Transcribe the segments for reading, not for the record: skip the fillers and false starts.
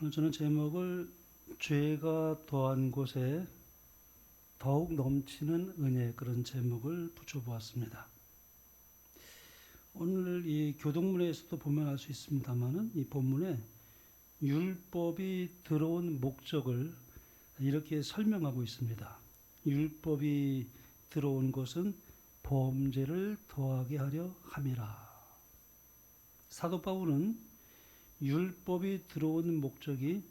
오늘 저는 제목을 죄가 더한 곳에 더욱 넘치는 은혜, 그런 제목을 붙여보았습니다. 오늘 이 교동문에서도 보면 알 수 있습니다만은 이 본문에 율법이 들어온 목적을 이렇게 설명하고 있습니다. 율법이 들어온 것은 범죄를 더하게 하려 함이라. 사도 바울은 율법이 들어온 목적이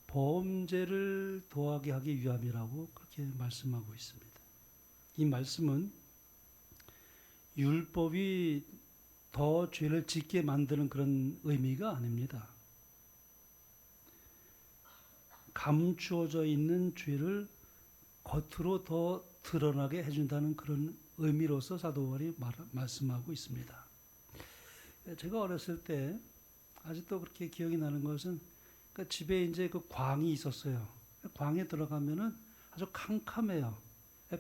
범죄를 더하게 하기 위함이라고 그렇게 말씀하고 있습니다. 이 말씀은 율법이 더 죄를 짓게 만드는 그런 의미가 아닙니다. 감추어져 있는 죄를 겉으로 더 드러나게 해준다는 그런 의미로서 사도 바울이 말씀하고 있습니다. 제가 어렸을 때 아직도 그렇게 기억이 나는 것은, 그러니까 집에 이제 그 광이 있었어요. 광에 들어가면은 아주 캄캄해요.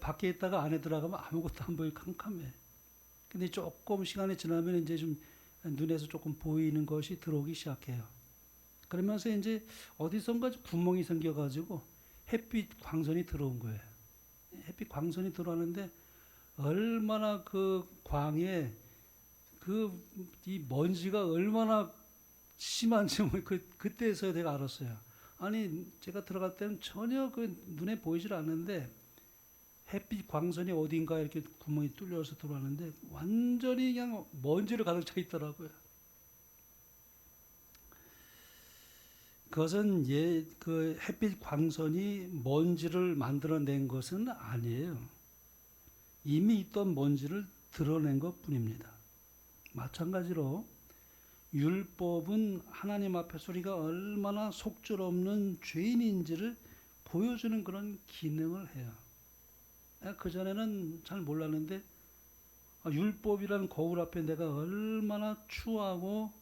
밖에 있다가 안에 들어가면 아무것도 안 보이고 캄캄해. 근데 조금 시간이 지나면 이제 좀 눈에서 조금 보이는 것이 들어오기 시작해요. 그러면서 이제 어디선가 구멍이 생겨가지고 햇빛 광선이 들어온 거예요. 햇빛 광선이 들어왔는데 얼마나 그 광에 이 먼지가 얼마나 심한지 그때서야 내가 알았어요. 아니, 제가 들어갈 때는 전혀 눈에 보이질 않는데 햇빛 광선이 어딘가 이렇게 구멍이 뚫려서 들어왔는데 완전히 그냥 먼지로 가득 차 있더라고요. 그것은 그 햇빛 광선이 먼지를 만들어낸 것은 아니에요. 이미 있던 먼지를 드러낸 것 뿐입니다. 마찬가지로 율법은 하나님 앞에서 우리가 얼마나 속죄없는 죄인인지를 보여주는 그런 기능을 해요. 그전에는 잘 몰랐는데 율법이란 거울 앞에 내가 얼마나 추하고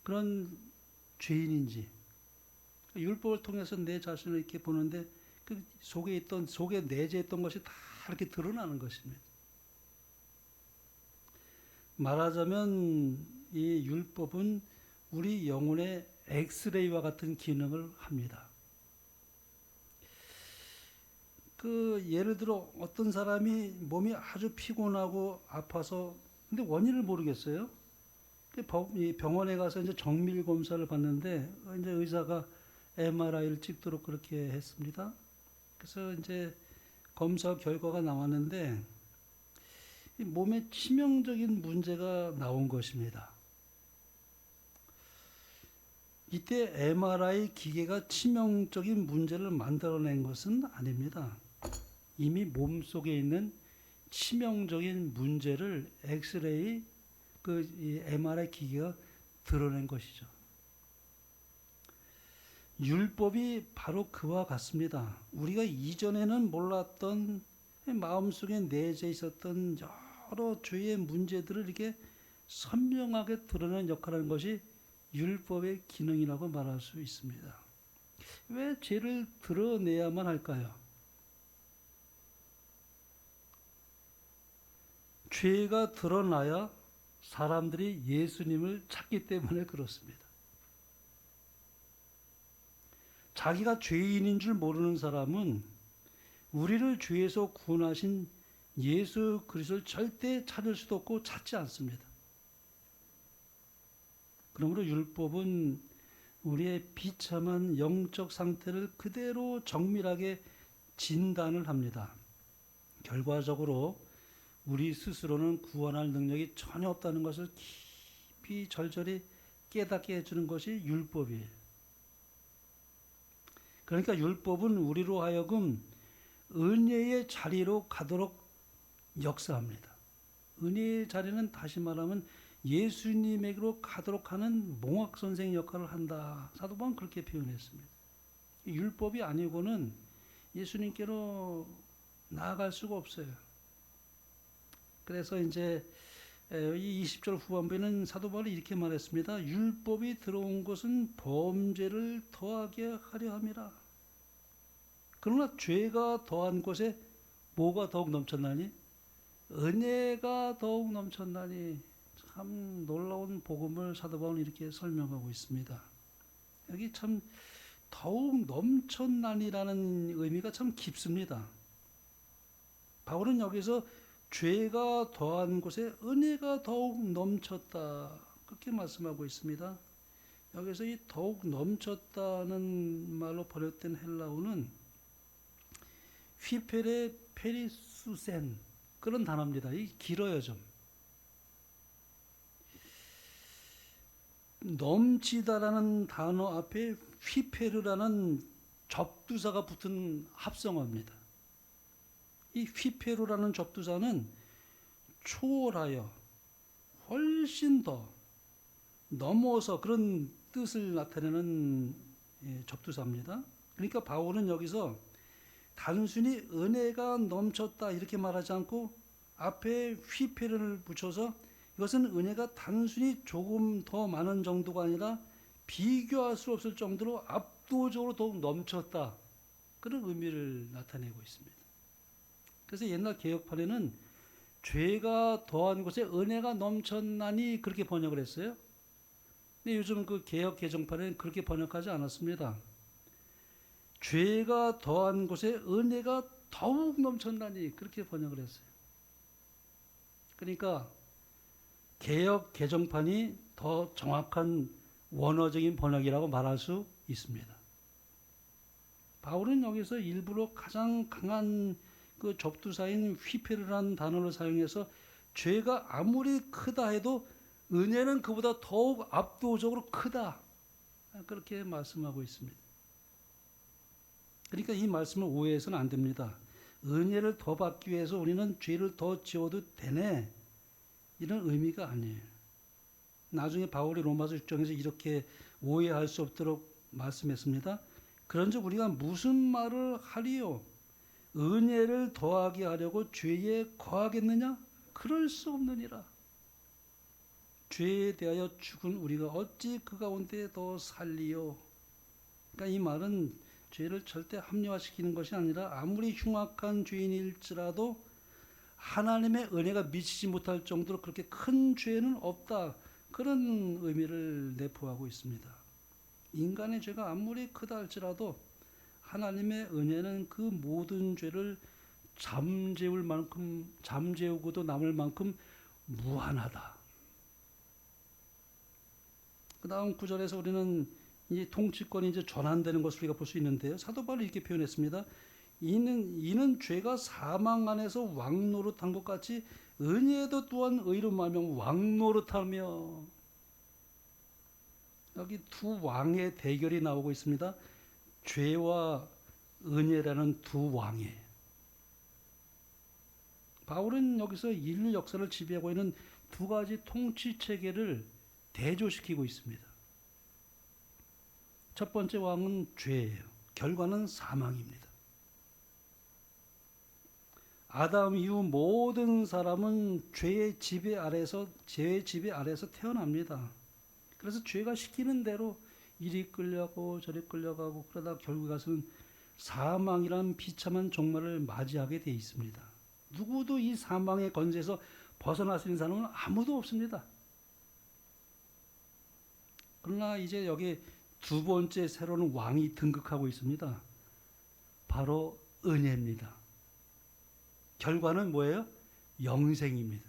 그런 죄인인지, 율법을 통해서 내 자신을 이렇게 보는데 그 속에 내재했던 것이 다 이렇게 드러나는 것입니다. 말하자면 이 율법은 우리 영혼의 엑스레이와 같은 기능을 합니다. 예를 들어 어떤 사람이 몸이 아주 피곤하고 아파서 근데 원인을 모르겠어요. 병원에 가서 이제 정밀 검사를 받는데 이제 의사가 MRI를 찍도록 그렇게 했습니다. 그래서 이제 검사 결과가 나왔는데 몸에 치명적인 문제가 나온 것입니다. 이때 MRI 기계가 치명적인 문제를 만들어낸 것은 아닙니다. 이미 몸속에 있는 치명적인 문제를 엑스레이 이 MRI 기계가 드러낸 것이죠. 율법이 바로 그와 같습니다. 우리가 이전에는 몰랐던 마음속에 내재 있었던 여러 죄의 문제들을 이렇게 선명하게 드러내는 역할을 하는 것이 율법의 기능이라고 말할 수 있습니다. 왜 죄를 드러내야만 할까요? 죄가 드러나야 사람들이 예수님을 찾기 때문에 그렇습니다. 자기가 죄인인 줄 모르는 사람은 우리를 죄에서 구원하신 예수 그리스도를 절대 찾을 수도 없고 찾지 않습니다. 그러므로 율법은 우리의 비참한 영적 상태를 그대로 정밀하게 진단을 합니다. 결과적으로 우리 스스로는 구원할 능력이 전혀 없다는 것을 깊이 절절히 깨닫게 해주는 것이 율법이에요. 그러니까 율법은 우리로 하여금 은혜의 자리로 가도록 역사합니다. 은혜의 자리는 다시 말하면 예수님에게로 가도록 하는 몽학선생 역할을 한다. 사도 바울은 그렇게 표현했습니다. 율법이 아니고는 예수님께로 나아갈 수가 없어요. 그래서 이제 이 20절 후반부에는 사도 바울이 이렇게 말했습니다. 율법이 들어온 것은 범죄를 더하게 하려 함이라. 그러나 죄가 더한 곳에 뭐가 더욱 넘쳤나니? 은혜가 더욱 넘쳤나니. 참 놀라운 복음을 사도 바울은 이렇게 설명하고 있습니다. 여기 참 더욱 넘쳤나니라는 의미가 참 깊습니다. 바울은 여기서 죄가 더한 곳에 은혜가 더욱 넘쳤다, 그렇게 말씀하고 있습니다. 여기서 이 더욱 넘쳤다는 말로 번역된 헬라어는 휘페레 페리수센, 그런 단어입니다. 이 길어요 좀. 넘치다라는 단어 앞에 휘페르라는 접두사가 붙은 합성어입니다. 이 휘페르라는 접두사는 초월하여 훨씬 더 넘어서 그런 뜻을 나타내는 접두사입니다. 그러니까 바울은 여기서 단순히 은혜가 넘쳤다 이렇게 말하지 않고 앞에 휘페르를 붙여서 이것은 은혜가 단순히 조금 더 많은 정도가 아니라 비교할 수 없을 정도로 압도적으로 더욱 넘쳤다, 그런 의미를 나타내고 있습니다. 그래서 옛날 개혁판에는 죄가 더한 곳에 은혜가 넘쳤나니 그렇게 번역을 했어요. 근데 요즘 그 개혁 개정판에는 그렇게 번역하지 않았습니다. 죄가 더한 곳에 은혜가 더욱 넘쳤나니 그렇게 번역을 했어요. 그러니까 개혁 개정판이 더 정확한 원어적인 번역이라고 말할 수 있습니다. 바울은 여기서 일부러 가장 강한 그 접두사인 휘페르라는 단어를 사용해서 죄가 아무리 크다 해도 은혜는 그보다 더욱 압도적으로 크다, 그렇게 말씀하고 있습니다. 그러니까 이 말씀을 오해해서는 안 됩니다. 은혜를 더 받기 위해서 우리는 죄를 더 지어도 되네, 이런 의미가 아니에요. 나중에 바울이 로마서 6장에서 이렇게 오해할 수 없도록 말씀했습니다. 그런즉 우리가 무슨 말을 하리요? 은혜를 더하게 하려고 죄에 거하겠느냐? 그럴 수 없느니라. 죄에 대하여 죽은 우리가 어찌 그 가운데 더 살리요? 그러니까 이 말은 죄를 절대 합리화시키는 것이 아니라 아무리 흉악한 죄인일지라도 하나님의 은혜가 미치지 못할 정도로 그렇게 큰 죄는 없다, 그런 의미를 내포하고 있습니다. 인간의 죄가 아무리 크다 할지라도 하나님의 은혜는 그 모든 죄를 잠재우고도 남을 만큼 무한하다. 그 다음 구절에서 우리는 이 통치권이 이제 전환되는 것을 우리가 볼 수 있는데요. 사도 바울이 이렇게 표현했습니다. 이는 죄가 사망 안에서 왕노릇한 것 같이 은혜도 또한 의로 말하면 왕노릇하며, 여기 두 왕의 대결이 나오고 있습니다. 죄와 은혜라는 두 왕의. 바울은 여기서 인류 역사를 지배하고 있는 두 가지 통치 체계를 대조시키고 있습니다. 첫 번째 왕은 죄예요. 결과는 사망입니다. 아담 이후 모든 사람은 죄의 지배 아래서 태어납니다. 그래서 죄가 시키는 대로 이리 끌려가고 저리 끌려가고 그러다 결국 가서는 사망이란 비참한 종말을 맞이하게 되어 있습니다. 누구도 이 사망의 권세에서 벗어날 수 있는 사람은 아무도 없습니다. 그러나 이제 여기 두 번째 새로운 왕이 등극하고 있습니다. 바로 은혜입니다. 결과는 뭐예요? 영생입니다.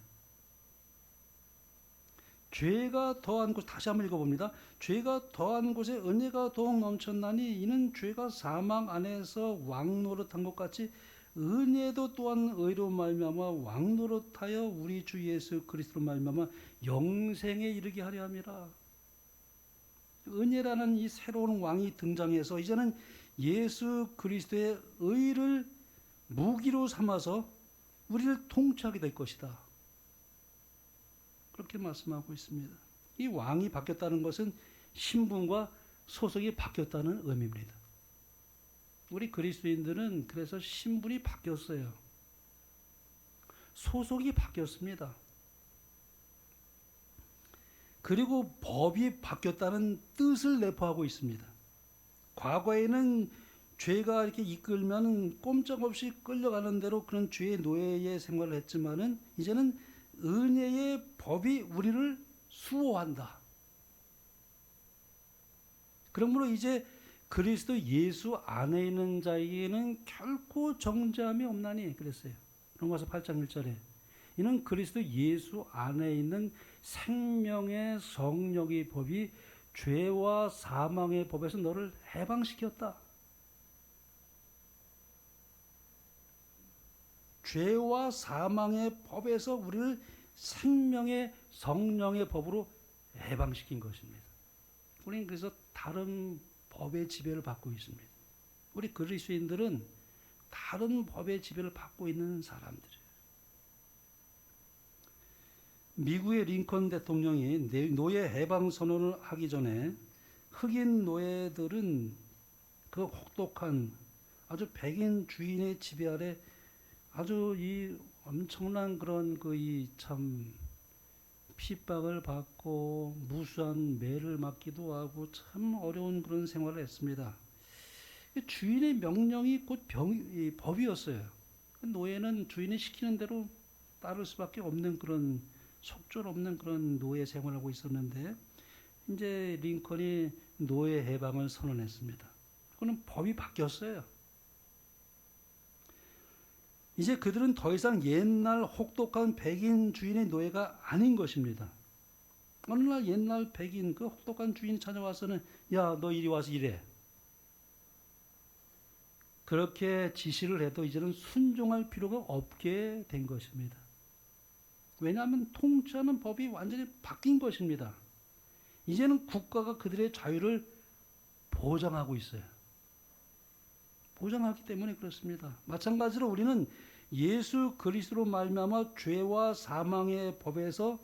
죄가 더한 곳, 다시 한번 읽어봅니다. 죄가 더한 곳에 은혜가 더욱 넘쳤나니 이는 죄가 사망 안에서 왕노릇한 것 같이 은혜도 또한 의로 말미암아 왕노릇하여 우리 주 예수 그리스도로 말미암아 영생에 이르게 하려 함이라. 은혜라는 이 새로운 왕이 등장해서 이제는 예수 그리스도의 의를 무기로 삼아서 우리를 통치하게 될 것이다, 그렇게 말씀하고 있습니다. 이 왕이 바뀌었다는 것은 신분과 소속이 바뀌었다는 의미입니다. 우리 그리스도인들은 그래서 신분이 바뀌었어요. 소속이 바뀌었습니다. 그리고 법이 바뀌었다는 뜻을 내포하고 있습니다. 과거에는 죄가 이렇게 이끌면 꼼짝없이 끌려가는 대로 그런 죄의 노예의 생활을 했지만은 이제는 은혜의 법이 우리를 수호한다. 그러므로 이제 그리스도 예수 안에 있는 자에게는 결코 정죄함이 없나니 그랬어요. 로마서 8장 1절에 이는 그리스도 예수 안에 있는 생명의 성령의 법이 죄와 사망의 법에서 너를 해방시켰다. 죄와 사망의 법에서 우리를 생명의 성령의 법으로 해방시킨 것입니다. 우리는 그래서 다른 법의 지배를 받고 있습니다. 우리 그리스도인들은 다른 법의 지배를 받고 있는 사람들이에요. 미국의 링컨 대통령이 노예 해방 선언을 하기 전에 흑인 노예들은 그 혹독한 아주 백인 주인의 지배 아래 아주 이 엄청난 그런 참 핍박을 받고 무수한 매를 맞기도 하고 참 어려운 그런 생활을 했습니다. 주인의 명령이 곧 법이었어요. 노예는 주인이 시키는 대로 따를 수밖에 없는 그런 속절없는 그런 노예 생활을 하고 있었는데 이제 링컨이 노예 해방을 선언했습니다. 그거는 법이 바뀌었어요. 이제 그들은 더 이상 옛날 혹독한 백인 주인의 노예가 아닌 것입니다. 어느 날 옛날 백인 그 혹독한 주인이 찾아와서는 야, 너 이리 와서 일해. 그렇게 지시를 해도 이제는 순종할 필요가 없게 된 것입니다. 왜냐하면 통치하는 법이 완전히 바뀐 것입니다. 이제는 국가가 그들의 자유를 보장하고 있어요. 보장하기 때문에 그렇습니다. 마찬가지로 우리는 예수 그리스도로 말미암아 죄와 사망의 법에서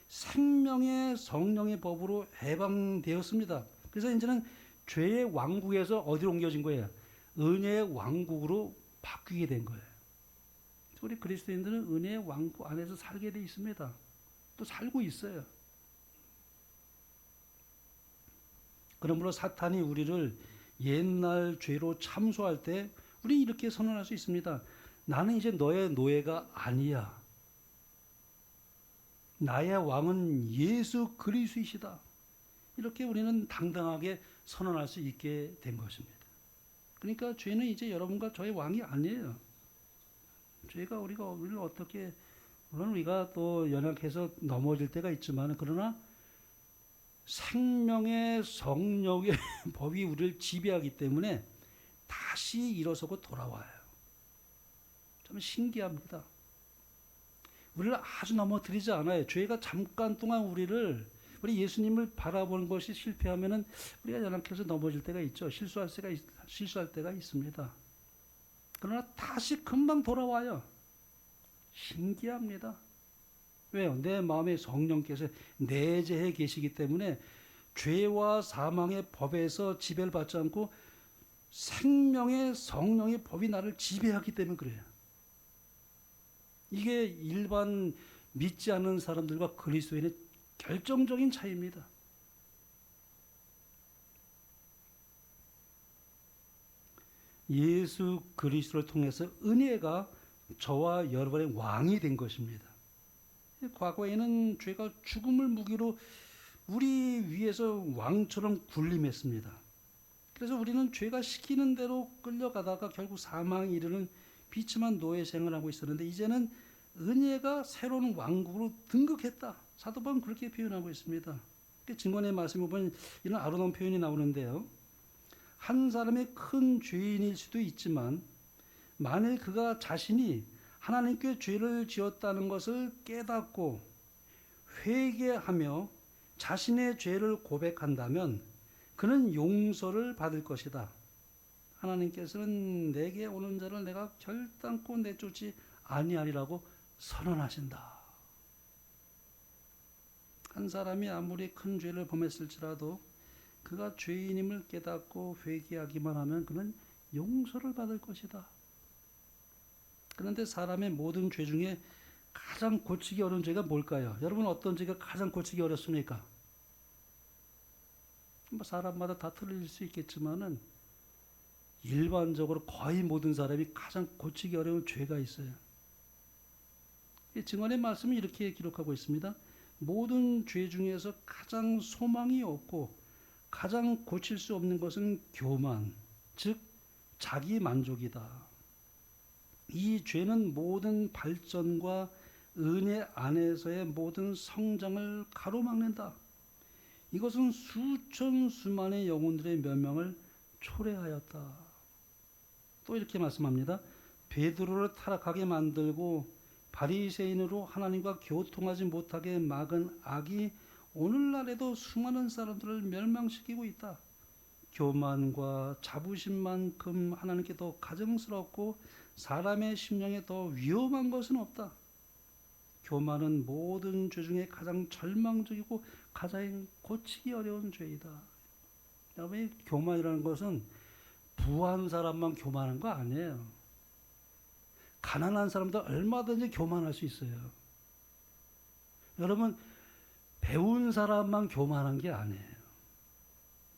생명의 성령의 법으로 해방되었습니다. 그래서 이제는 죄의 왕국에서 어디로 옮겨진 거예요? 은혜의 왕국으로 바뀌게 된 거예요. 우리 그리스도인들은 은혜의 왕국 안에서 살게 돼 있습니다. 또 살고 있어요. 그러므로 사탄이 우리를 옛날 죄로 참소할 때 우리 이렇게 선언할 수 있습니다. 나는 이제 너의 노예가 아니야. 나의 왕은 예수 그리스도이시다. 이렇게 우리는 당당하게 선언할 수 있게 된 것입니다. 그러니까 죄는 이제 여러분과 저의 왕이 아니에요. 죄가 우리를 어떻게, 물론 우리가 또 연약해서 넘어질 때가 있지만, 그러나 생명의 성령의 법이 우리를 지배하기 때문에 다시 일어서고 돌아와요. 참 신기합니다. 우리를 아주 넘어뜨리지 않아요. 죄가 잠깐 동안 우리 예수님을 바라보는 것이 실패하면은 우리가 연약해서 넘어질 때가 있죠. 실수할 때가 있습니다. 그러나 다시 금방 돌아와요. 신기합니다. 왜요? 내 마음에 성령께서 내재해 계시기 때문에 죄와 사망의 법에서 지배를 받지 않고 생명의 성령의 법이 나를 지배하기 때문에 그래요. 이게 일반 믿지 않는 사람들과 그리스도인의 결정적인 차이입니다. 예수 그리스도를 통해서 은혜가 저와 여러분의 왕이 된 것입니다. 과거에는 죄가 죽음을 무기로 우리 위에서 왕처럼 군림했습니다. 그래서 우리는 죄가 시키는 대로 끌려가다가 결국 사망에 이르는 비참한 노예 생활을 하고 있었는데 이제는 은혜가 새로운 왕국으로 등극했다. 사도 바울은 그렇게 표현하고 있습니다. 증언의 말씀을 보면 이런 아름다운 표현이 나오는데요. 한 사람의 큰 죄인일 수도 있지만 만일 그가 자신이 하나님께 죄를 지었다는 것을 깨닫고 회개하며 자신의 죄를 고백한다면 그는 용서를 받을 것이다. 하나님께서는 내게 오는 자를 내가 결단코 내쫓지 아니하리라고 선언하신다. 한 사람이 아무리 큰 죄를 범했을지라도 그가 죄인임을 깨닫고 회개하기만 하면 그는 용서를 받을 것이다. 그런데 사람의 모든 죄 중에 가장 고치기 어려운 죄가 뭘까요? 여러분 어떤 죄가 가장 고치기 어렵습니까? 사람마다 다 틀릴 수 있겠지만은 일반적으로 거의 모든 사람이 가장 고치기 어려운 죄가 있어요. 증언의 말씀은 이렇게 기록하고 있습니다. 모든 죄 중에서 가장 소망이 없고 가장 고칠 수 없는 것은 교만, 즉 자기 만족이다. 이 죄는 모든 발전과 은혜 안에서의 모든 성장을 가로막는다. 이것은 수천 수만의 영혼들의 멸망을 초래하였다. 또 이렇게 말씀합니다. 베드로를 타락하게 만들고 바리새인으로 하나님과 교통하지 못하게 막은 악이 오늘날에도 수많은 사람들을 멸망시키고 있다. 교만과 자부심만큼 하나님께 더 가증스럽고 사람의 심령에 더 위험한 것은 없다. 교만은 모든 죄 중에 가장 절망적이고 가장 고치기 어려운 죄이다. 여러분, 교만이라는 것은 부한 사람만 교만한 거 아니에요. 가난한 사람도 얼마든지 교만할 수 있어요. 여러분, 배운 사람만 교만한 게 아니에요.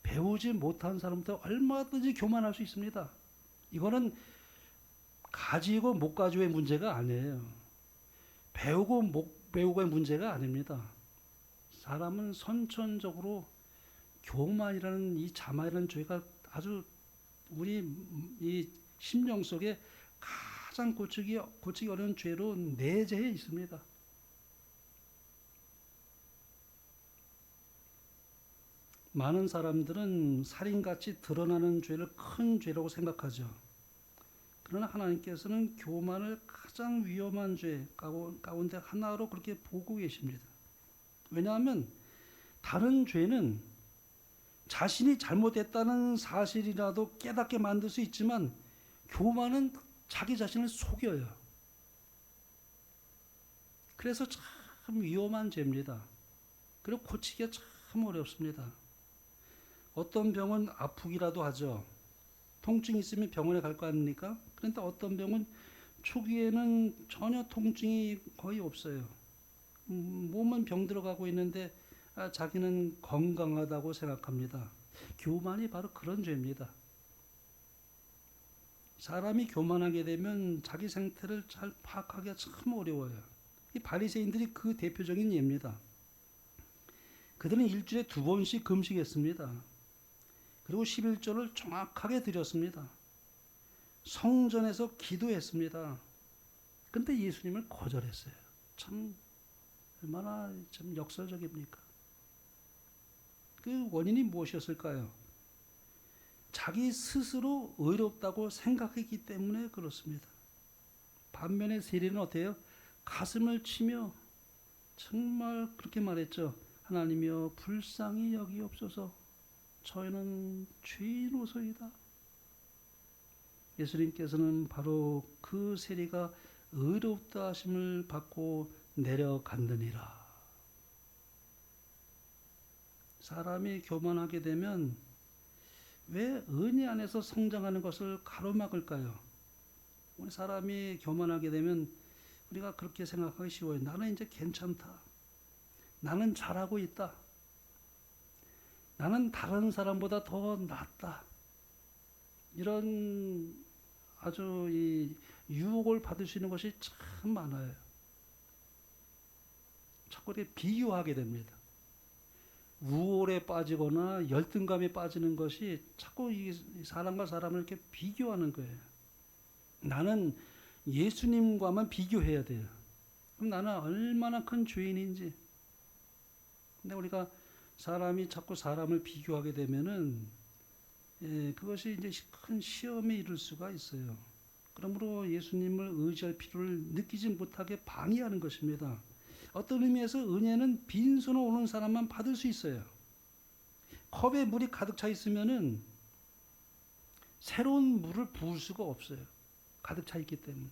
배우지 못한 사람도 얼마든지 교만할 수 있습니다. 이거는 가지고 못 가지고의 문제가 아니에요. 배우고 못 배우고의 문제가 아닙니다. 사람은 선천적으로 교만이라는 이 자만이라는 죄가 아주 우리 이 심령 속에 가장 고치기 어려운 죄로 내재해 있습니다. 많은 사람들은 살인같이 드러나는 죄를 큰 죄라고 생각하죠. 그러나 하나님께서는 교만을 가장 위험한 죄 가운데 하나로 그렇게 보고 계십니다. 왜냐하면 다른 죄는 자신이 잘못했다는 사실이라도 깨닫게 만들 수 있지만 교만은 자기 자신을 속여요. 그래서 참 위험한 죄입니다. 그리고 고치기가 참 어렵습니다. 어떤 병은 아프기라도 하죠. 통증이 있으면 병원에 갈 거 아닙니까? 그런데 어떤 병은 초기에는 전혀 통증이 거의 없어요. 몸은 병들어가고 있는데 자기는 건강하다고 생각합니다. 교만이 바로 그런 죄입니다. 사람이 교만하게 되면 자기 상태를 잘 파악하기가 참 어려워요. 이 바리새인들이 그 대표적인 예입니다. 그들은 일주일에 2번씩 금식했습니다. 그리고 11조를 정확하게 드렸습니다. 성전에서 기도했습니다. 근데 예수님을 거절했어요. 참 얼마나 참 역설적입니까? 그 원인이 무엇이었을까요? 자기 스스로 의롭다고 생각했기 때문에 그렇습니다. 반면에 세리는 어때요? 가슴을 치며 정말 그렇게 말했죠. 하나님이여 불쌍히 여기옵소서. 저희는 죄인으로서이다. 예수님께서는 바로 그 세리가 의롭다 하심을 받고 내려갔느니라. 사람이 교만하게 되면 왜 은혜 안에서 성장하는 것을 가로막을까요? 우리 사람이 교만하게 되면 우리가 그렇게 생각하기 쉬워요. 나는 이제 괜찮다. 나는 잘하고 있다. 나는 다른 사람보다 더 낫다. 이런 아주 이 유혹을 받을 수 있는 것이 참 많아요. 자꾸 이렇게 비교하게 됩니다. 우월에 빠지거나 열등감에 빠지는 것이 자꾸 이 사람과 사람을 이렇게 비교하는 거예요. 나는 예수님과만 비교해야 돼요. 그럼 나는 얼마나 큰 죄인인지. 근데 우리가 사람이 자꾸 사람을 비교하게 되면은 그것이 이제 큰 시험에 이를 수가 있어요. 그러므로 예수님을 의지할 필요를 느끼지 못하게 방해하는 것입니다. 어떤 의미에서 은혜는 빈손으로 오는 사람만 받을 수 있어요. 컵에 물이 가득 차 있으면은 새로운 물을 부을 수가 없어요. 가득 차 있기 때문에.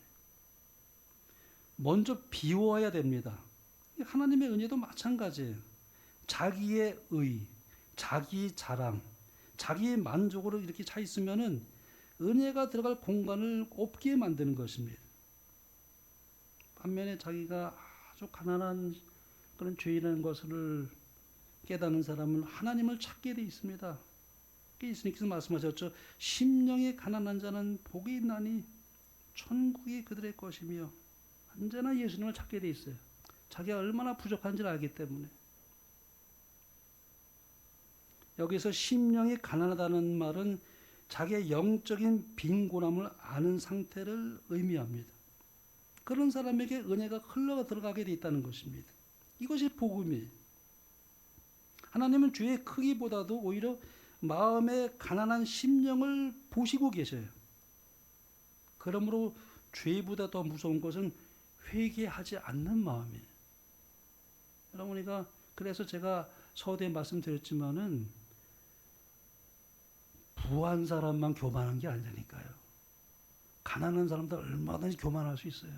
먼저 비워야 됩니다. 하나님의 은혜도 마찬가지예요. 자기의 의, 자기 자랑, 자기의 만족으로 이렇게 차 있으면은 은혜가 들어갈 공간을 없게 만드는 것입니다. 반면에 자기가 아주 가난한 그런 죄인이라는 것을 깨닫는 사람은 하나님을 찾게 돼 있습니다. 예수님께서 말씀하셨죠. 심령이 가난한 자는 복이 있나니 천국이 그들의 것이며, 언제나 예수님을 찾게 돼 있어요. 자기가 얼마나 부족한지를 알기 때문에. 여기서 심령이 가난하다는 말은 자기의 영적인 빈곤함을 아는 상태를 의미합니다. 그런 사람에게 은혜가 흘러 들어가게 돼 있다는 것입니다. 이것이 복음이에요. 하나님은 죄의 크기보다도 오히려 마음의 가난한 심령을 보시고 계셔요. 그러므로 죄보다 더 무서운 것은 회개하지 않는 마음이에요. 여러분이가 그래서 제가 서두에 말씀드렸지만은 부한 사람만 교만한 게 아니라니까요. 가난한 사람도 얼마든지 교만할 수 있어요.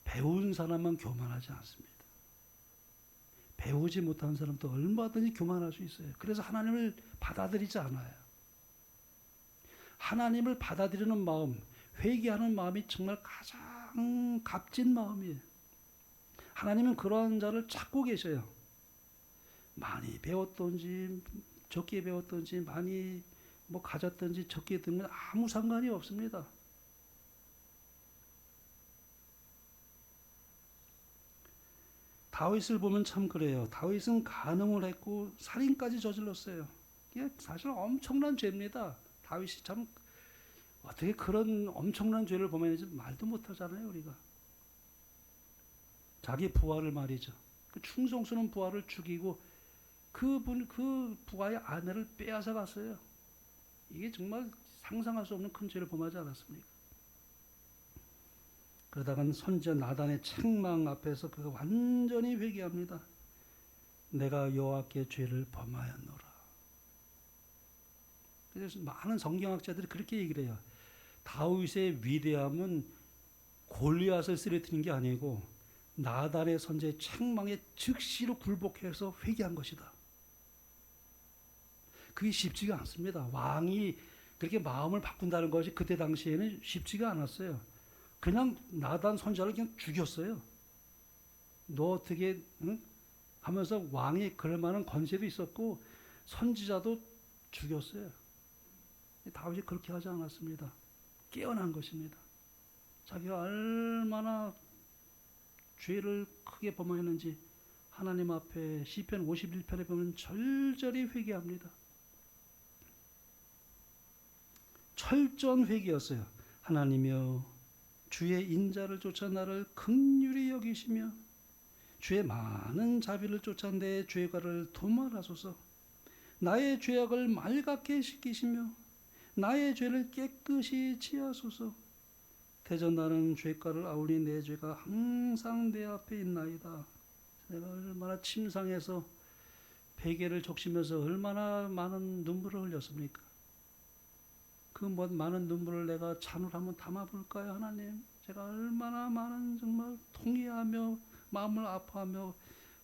배운 사람만 교만하지 않습니다. 배우지 못한 사람도 얼마든지 교만할 수 있어요. 그래서 하나님을 받아들이지 않아요. 하나님을 받아들이는 마음, 회개하는 마음이 정말 가장 값진 마음이에요. 하나님은 그러한 자를 찾고 계셔요. 많이 배웠든지 적게 배웠든지 많이 가졌든지 적게 들면 아무 상관이 없습니다. 다윗을 보면 참 그래요. 다윗은 간음을 했고 살인까지 저질렀어요. 이게 사실 엄청난 죄입니다. 다윗이 참 어떻게 그런 엄청난 죄를 범했는지 말도 못하잖아요, 우리가. 자기 부하를 말이죠. 그 충성스러운 부하를 죽이고 그 부하의 아내를 빼앗아 갔어요. 이게 정말 상상할 수 없는 큰 죄를 범하지 않았습니까? 그러다간 선지자 나단의 책망 앞에서 그가 완전히 회개합니다. 내가 여호와께 죄를 범하였노라. 그래서 많은 성경학자들이 그렇게 얘기를 해요. 다윗의 위대함은 골리앗을 쓰러뜨린 게 아니고 나단의 선지자의 책망에 즉시로 굴복해서 회개한 것이다. 그게 쉽지가 않습니다. 왕이 그렇게 마음을 바꾼다는 것이 그때 당시에는 쉽지가 않았어요. 그냥 나단 선지자를 그냥 죽였어요. 너 어떻게 응? 하면서 왕이 그럴 만한 권세도 있었고 선지자도 죽였어요. 다윗이 그렇게 하지 않았습니다. 깨어난 것입니다. 자기가 얼마나 죄를 크게 범하였는지 하나님 앞에 시편 51편에 보면 절절히 회개합니다. 철저한 회개였어요. 하나님이여 주의 인자를 쫓아 나를 긍휼히 여기시며 주의 많은 자비를 쫓아 내 죄과를 도말하소서. 나의 죄악을 말갛게 씻기시며 나의 죄를 깨끗이 지하소서. 대전 나는 죄가를 아우리 내 죄가 항상 내 앞에 있나이다. 내가 얼마나 침상에서 베개를 적시면서 얼마나 많은 눈물을 흘렸습니까? 그 많은 눈물을 내가 잔으로 한번 담아볼까요, 하나님? 제가 얼마나 많은 정말 통회하며 마음을 아파하며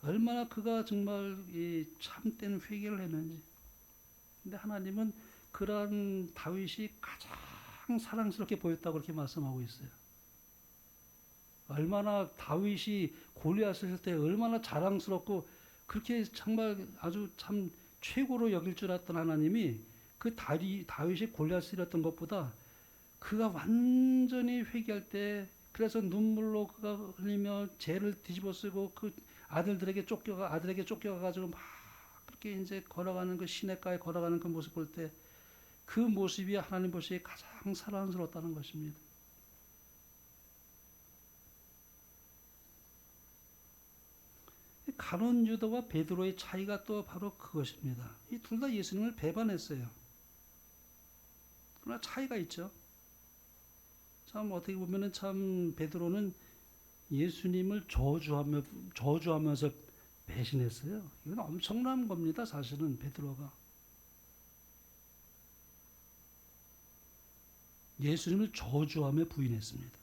얼마나 그가 정말 이 참된 회개를 했는지. 근데 하나님은 그러한 다윗이 가장 사랑스럽게 보였다고 그렇게 말씀하고 있어요. 얼마나 다윗이 골리앗을 했을 때 얼마나 자랑스럽고 그렇게 정말 아주 참 최고로 여길 줄 알았던 하나님이 그 다윗이 골리앗을 했던 것보다 그가 완전히 회개할 때 그래서 눈물로 그가 흘리며 죄를 뒤집어 쓰고 그 아들에게 쫓겨가가지고 막 그렇게 이제 걸어가는 그 시냇가에 걸어가는 그 모습 볼 때 그 모습이 하나님 보시기에 가장 사랑스러웠다는 것입니다. 가룟 유다와 베드로의 차이가 또 바로 그것입니다. 이 둘 다 예수님을 배반했어요. 그러나 차이가 있죠. 참 어떻게 보면은 참 베드로는 예수님을 저주하면서 배신했어요. 이건 엄청난 겁니다. 사실은 베드로가 예수님을 저주하며 부인했습니다.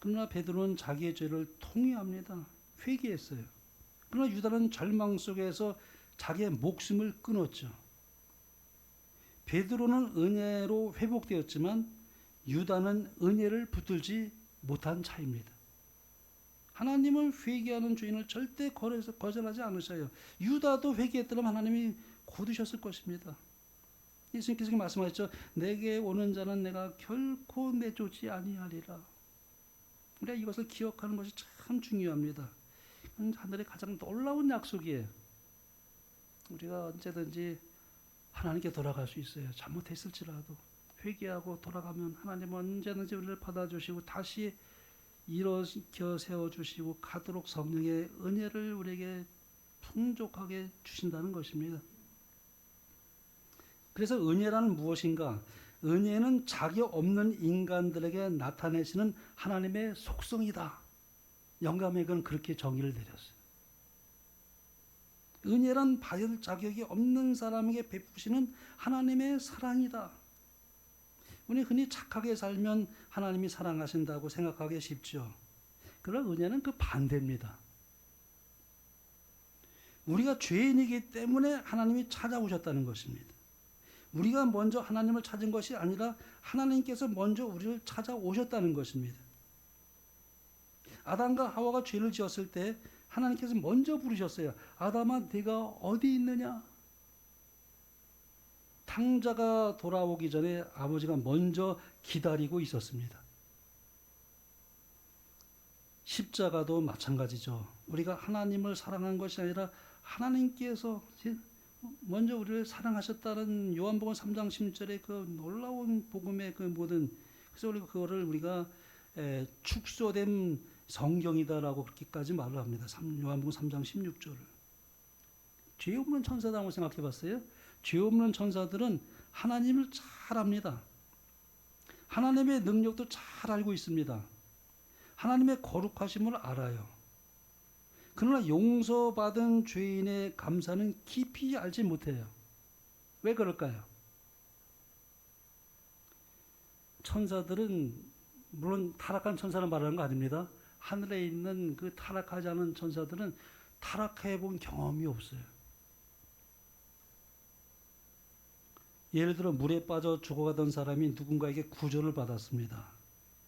그러나 베드로는 자기의 죄를 통회합니다. 회개했어요. 그러나 유다는 절망 속에서 자기의 목숨을 끊었죠. 베드로는 은혜로 회복되었지만 유다는 은혜를 붙들지 못한 차이입니다. 하나님은 회개하는 죄인을 절대 거절하지 않으셔요. 유다도 회개했더라면 하나님이 거두셨을 것입니다. 예수님께서 말씀하셨죠. 내게 오는 자는 내가 결코 내쫓지 아니하리라. 우리가 이것을 기억하는 것이 참 중요합니다. 하늘의 가장 놀라운 약속이에요. 우리가 언제든지 하나님께 돌아갈 수 있어요. 잘못했을지라도 회개하고 돌아가면 하나님은 언제든지 우리를 받아주시고 다시 일으켜 세워주시고 가도록 성령의 은혜를 우리에게 풍족하게 주신다는 것입니다. 그래서 은혜란 무엇인가? 은혜는 자기 없는 인간들에게 나타내시는 하나님의 속성이다. 영감에게는 그렇게 정의를 내렸어요. 은혜란 받을 자격이 없는 사람에게 베푸시는 하나님의 사랑이다. 우리 흔히 착하게 살면 하나님이 사랑하신다고 생각하기 쉽죠. 그러나 은혜는 그 반대입니다. 우리가 죄인이기 때문에 하나님이 찾아오셨다는 것입니다. 우리가 먼저 하나님을 찾은 것이 아니라 하나님께서 먼저 우리를 찾아오셨다는 것입니다. 아담과 하와가 죄를 지었을 때 하나님께서 먼저 부르셨어요. 아담아, 네가 어디 있느냐? 탕자가 돌아오기 전에 아버지가 먼저 기다리고 있었습니다. 십자가도 마찬가지죠. 우리가 하나님을 사랑한 것이 아니라 하나님께서 먼저 우리를 사랑하셨다는 요한복음 3장 16절의 그 놀라운 복음의 그 모든, 그래서 그거를 우리가 축소된 성경이다라고 그렇게까지 말을 합니다. 요한복음 3장 16절을. 죄 없는 천사라고 생각해 봤어요? 죄 없는 천사들은 하나님을 잘 압니다. 하나님의 능력도 잘 알고 있습니다. 하나님의 거룩하심을 알아요. 그러나 용서받은 죄인의 감사는 깊이 알지 못해요. 왜 그럴까요? 천사들은, 물론 타락한 천사는 말하는 거 아닙니다. 하늘에 있는 그 타락하지 않은 천사들은 타락해 본 경험이 없어요. 예를 들어 물에 빠져 죽어가던 사람이 누군가에게 구조를 받았습니다.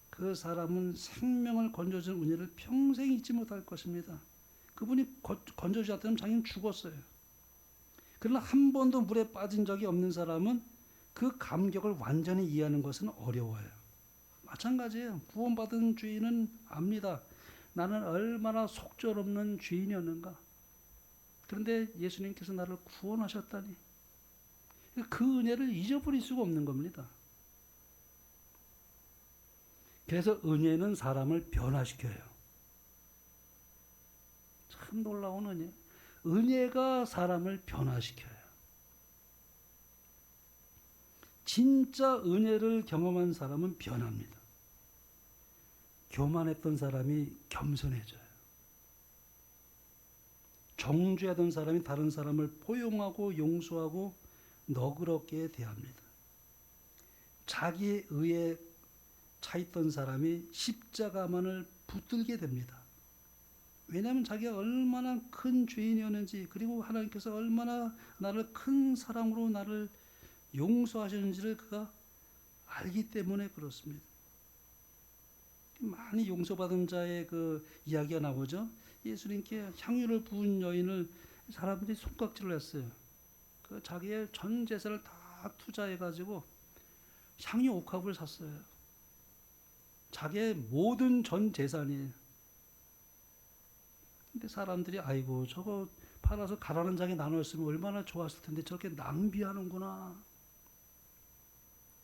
그 사람은 생명을 건져준 은혜를 평생 잊지 못할 것입니다. 그분이 건져주지 않았다면 자기는 죽었어요. 그러나 한 번도 물에 빠진 적이 없는 사람은 그 감격을 완전히 이해하는 것은 어려워요. 마찬가지예요. 구원받은 죄인은 압니다. 나는 얼마나 속절없는 죄인이었는가. 그런데 예수님께서 나를 구원하셨다니. 그 은혜를 잊어버릴 수가 없는 겁니다. 그래서 은혜는 사람을 변화시켜요. 참 놀라운 은혜. 은혜가 사람을 변화시켜요. 진짜 은혜를 경험한 사람은 변합니다. 교만했던 사람이 겸손해져요. 정죄하던 사람이 다른 사람을 포용하고 용서하고 너그럽게 대합니다. 자기의 의에 차있던 사람이 십자가만을 붙들게 됩니다. 왜냐하면 자기가 얼마나 큰 죄인이었는지, 그리고 하나님께서 얼마나 나를 큰 사랑으로 나를 용서하셨는지를 그가 알기 때문에 그렇습니다. 많이 용서받은 자의 그 이야기가 나오죠. 예수님께 향유를 부은 여인을 사람들이 손깍지를 했어요. 그 자기의 전 재산을 다 투자해가지고 향유 옥합을 샀어요. 자기의 모든 전 재산이에요. 근데 사람들이 아이고 저거 팔아서 가라는 장에 나눴으면 얼마나 좋았을 텐데 저렇게 낭비하는구나.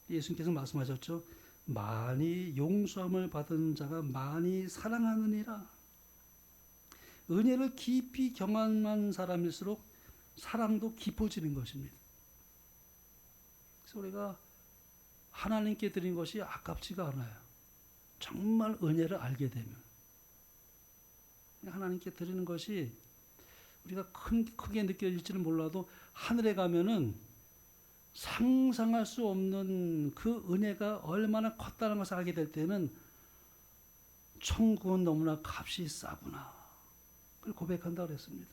예수님께서 말씀하셨죠. 많이 용서함을 받은 자가 많이 사랑하느니라. 은혜를 깊이 경험한 사람일수록 사랑도 깊어지는 것입니다. 그래서 우리가 하나님께 드린 것이 아깝지가 않아요. 정말 은혜를 알게 되면. 하나님께 드리는 것이 우리가 크게 느껴질지는 몰라도 하늘에 가면은 상상할 수 없는 그 은혜가 얼마나 컸다는 것을 알게 될 때는 천국은 너무나 값이 싸구나. 그걸 고백한다고 그랬습니다.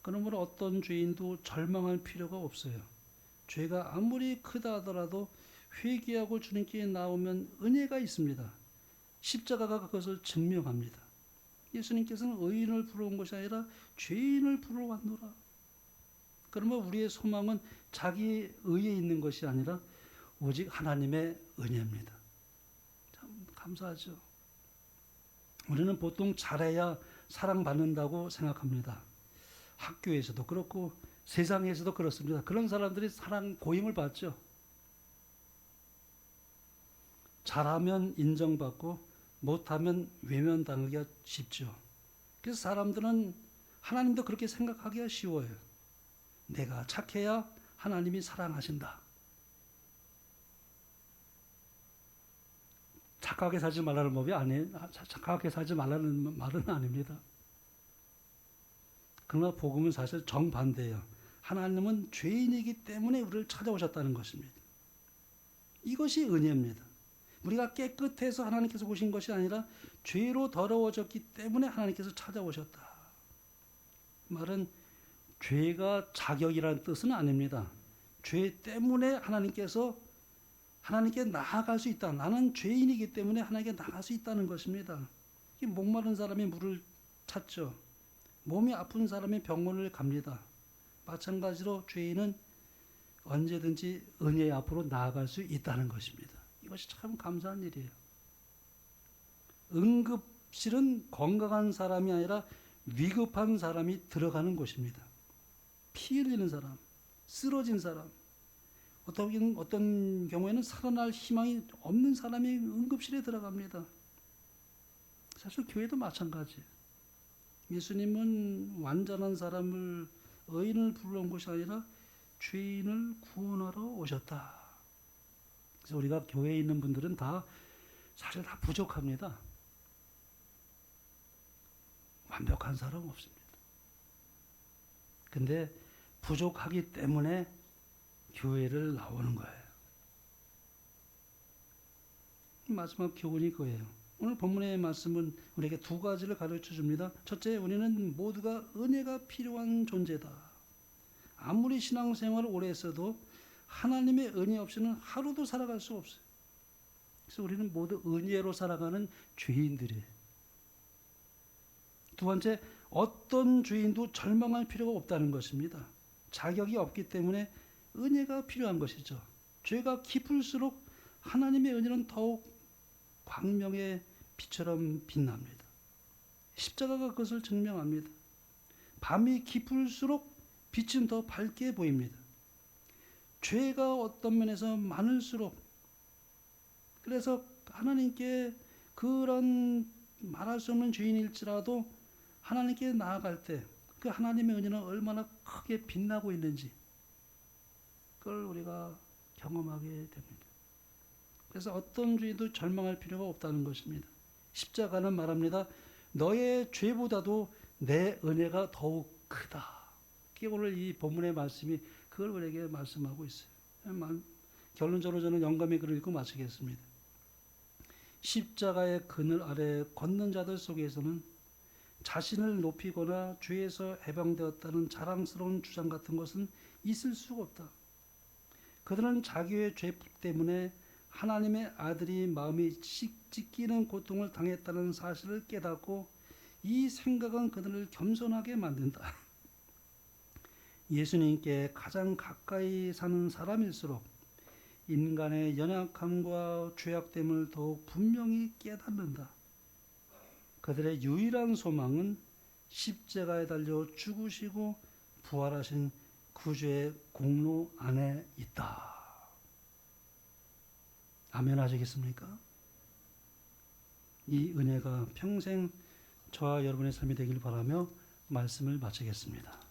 그러므로 어떤 죄인도 절망할 필요가 없어요. 죄가 아무리 크다 하더라도 회개하고 주님께 나오면 은혜가 있습니다. 십자가가 그것을 증명합니다. 예수님께서는 의인을 부러운 것이 아니라 죄인을 부르러 왔노라. 그러면 우리의 소망은 자기 의에 있는 것이 아니라 오직 하나님의 은혜입니다. 참 감사하죠. 우리는 보통 잘해야 사랑받는다고 생각합니다. 학교에서도 그렇고 세상에서도 그렇습니다. 그런 사람들이 사랑 고임을 받죠. 잘하면 인정받고 못하면 외면당하기가 쉽죠. 그래서 사람들은 하나님도 그렇게 생각하기가 쉬워요. 내가 착해야 하나님이 사랑하신다. 착하게 살지 말라는 법이 아니에요. 착하게 살지 말라는 말은 아닙니다. 그러나 복음은 사실 정반대예요. 하나님은 죄인이기 때문에 우리를 찾아오셨다는 것입니다. 이것이 은혜입니다. 우리가 깨끗해서 하나님께서 오신 것이 아니라 죄로 더러워졌기 때문에 하나님께서 찾아오셨다. 말은 죄가 자격이라는 뜻은 아닙니다. 죄 때문에 하나님께 나아갈 수 있다. 나는 죄인이기 때문에 하나님께 나아갈 수 있다는 것입니다. 목마른 사람이 물을 찾죠. 몸이 아픈 사람이 병원을 갑니다. 마찬가지로 죄인은 언제든지 은혜의 앞으로 나아갈 수 있다는 것입니다. 이것이 참 감사한 일이에요. 응급실은 건강한 사람이 아니라 위급한 사람이 들어가는 곳입니다. 피 흘리는 사람, 쓰러진 사람, 어떤 경우에는 살아날 희망이 없는 사람이 응급실에 들어갑니다. 사실 교회도 마찬가지예요. 예수님은 완전한 사람을, 의인을 불러온 것이 아니라 죄인을 구원하러 오셨다. 그래서 우리가 교회에 있는 분들은 사실 다 부족합니다. 완벽한 사람은 없습니다. 근데 부족하기 때문에 교회를 나오는 거예요. 마지막 교훈이 그거예요. 오늘 본문의 말씀은 우리에게 두 가지를 가르쳐 줍니다. 첫째, 우리는 모두가 은혜가 필요한 존재다. 아무리 신앙생활을 오래 했어도 하나님의 은혜 없이는 하루도 살아갈 수 없어요. 그래서 우리는 모두 은혜로 살아가는 죄인들이에요. 두 번째, 어떤 죄인도 절망할 필요가 없다는 것입니다. 자격이 없기 때문에 은혜가 필요한 것이죠. 죄가 깊을수록 하나님의 은혜는 더욱 광명의 빛처럼 빛납니다. 십자가가 그것을 증명합니다. 밤이 깊을수록 빛은 더 밝게 보입니다. 죄가 어떤 면에서 많을수록, 그래서 하나님께 그런 말할 수 없는 죄인일지라도 하나님께 나아갈 때 그 하나님의 은혜는 얼마나 크게 빛나고 있는지 그걸 우리가 경험하게 됩니다. 그래서 어떤 죄도 절망할 필요가 없다는 것입니다. 십자가는 말합니다. 너의 죄보다도 내 은혜가 더욱 크다. 그게 오늘 이 본문의 말씀이 그걸 우리에게 말씀하고 있어요. 결론적으로 저는 영감의 글을 읽고 마치겠습니다. 십자가의 그늘 아래 걷는 자들 속에서는 자신을 높이거나 죄에서 해방되었다는 자랑스러운 주장 같은 것은 있을 수가 없다. 그들은 자기의 죄 때문에 하나님의 아들이 마음이 찢기는 고통을 당했다는 사실을 깨닫고 이 생각은 그들을 겸손하게 만든다. 예수님께 가장 가까이 사는 사람일수록 인간의 연약함과 죄악됨을 더욱 분명히 깨닫는다. 그들의 유일한 소망은 십자가에 달려 죽으시고 부활하신 구주의 공로 안에 있다. 아멘 하시겠습니까? 이 은혜가 평생 저와 여러분의 삶이 되길 바라며 말씀을 마치겠습니다.